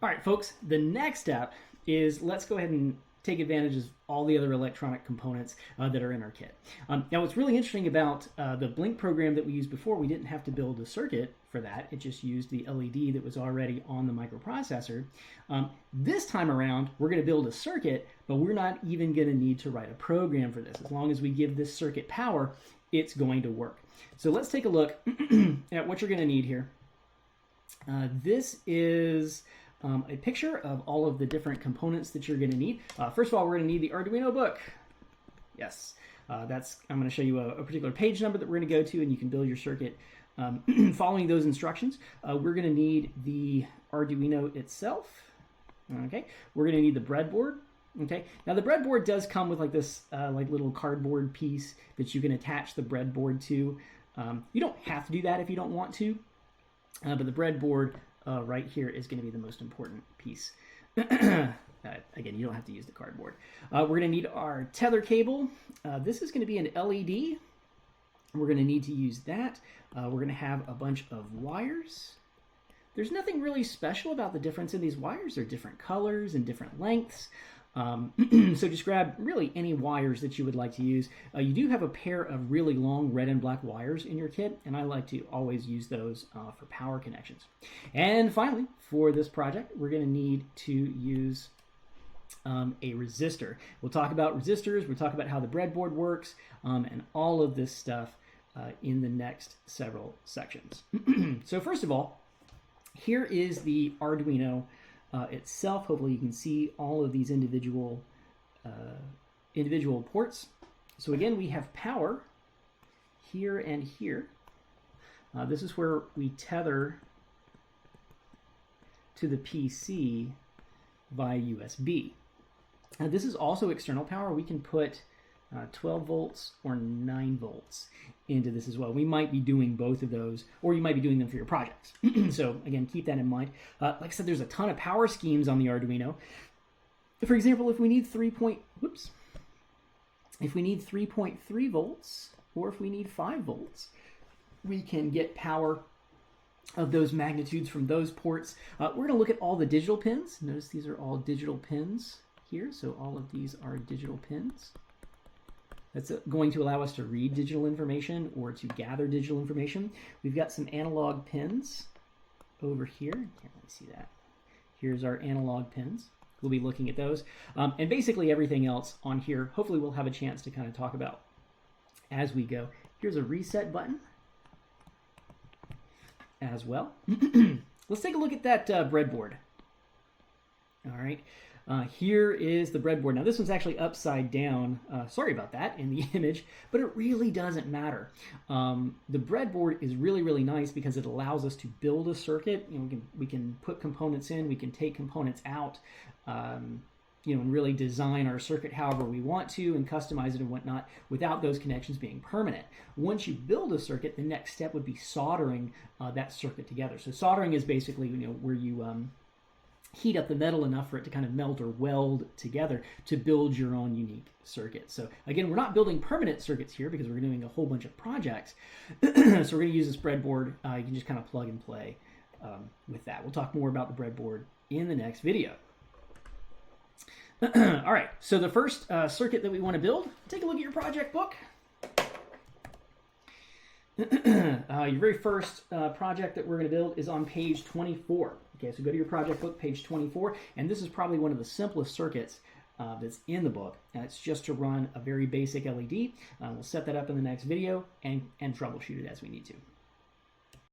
All right, folks, the next step is let's go ahead and take advantage of all the other electronic components that are in our kit. Now, what's really interesting about the Blink program that we used before, we didn't have to build a circuit for that. It just used the LED that was already on the microprocessor. This time around, we're going to build a circuit, but we're not even going to need to write a program for this. As long as we give this circuit power, it's going to work. So let's take a look at what you're going to need here. This is a picture of all of the different components that you're going to need. First of all, we're going to need the Arduino book. Yes, I'm going to show you a particular page number that we're going to go to, and you can build your circuit following those instructions. We're going to need the Arduino itself. Okay, we're going to need the breadboard. Okay, now the breadboard does come with like this like little cardboard piece that you can attach the breadboard to. You don't have to do that if you don't want to, but the breadboard right here is going to be the most important piece. Again, you don't have to use the cardboard. We're going to need our tether cable. This is going to be an LED. We're going to need to use that. We're going to have a bunch of wires. There's nothing really special about the difference in these wires. They're different colors and different lengths. So just grab really any wires that you would like to use. You do have a pair of really long red and black wires in your kit, and I like to always use those for power connections. And finally, for this project, we're going to need to use a resistor. We'll talk about resistors, we'll talk about how the breadboard works, and all of this stuff in the next several sections. So first of all, here is the Arduino itself. Hopefully you can see all of these individual ports. So again, we have power here and here. This is where we tether to the PC via USB. This is also external power. We can put 12 volts or 9 volts into this as well. We might be doing both of those, or you might be doing them for your projects. So again, keep that in mind. Like I said, there's a ton of power schemes on the Arduino. For example, if we need 3.3 volts, or if we need 5 volts, we can get power of those magnitudes from those ports. We're going to look at all the digital pins. Notice these are all digital pins here. So all of these are digital pins. That's going to allow us to read digital information or to gather digital information. We've got some analog pins over here. Can't really see that. Here's our analog pins. We'll be looking at those. And basically everything else on here, hopefully we'll have a chance to kind of talk about as we go. Here's a reset button as well. Let's take a look at that breadboard. All right. Here is the breadboard. Now this one's actually upside down. Sorry about that in the image, but it really doesn't matter. The breadboard is really, really nice because it allows us to build a circuit. You know, we can put components in, we can take components out, you know, and really design our circuit however we want to and customize it and whatnot without those connections being permanent. Once you build a circuit, the next step would be soldering that circuit together. So soldering is basically, you know, where you heat up the metal enough for it to kind of melt or weld together to build your own unique circuit. So again, we're not building permanent circuits here because we're doing a whole bunch of projects. So we're going to use this breadboard. You can just kind of plug and play with that. We'll talk more about the breadboard in the next video. All right, so the first circuit that we want to build, take a look at your project book. Your very first project that we're going to build is on page 24. Okay, so go to your project book, page 24, and this is probably one of the simplest circuits that's in the book. It's just to run a very basic LED. We'll set that up in the next video and troubleshoot it as we need to.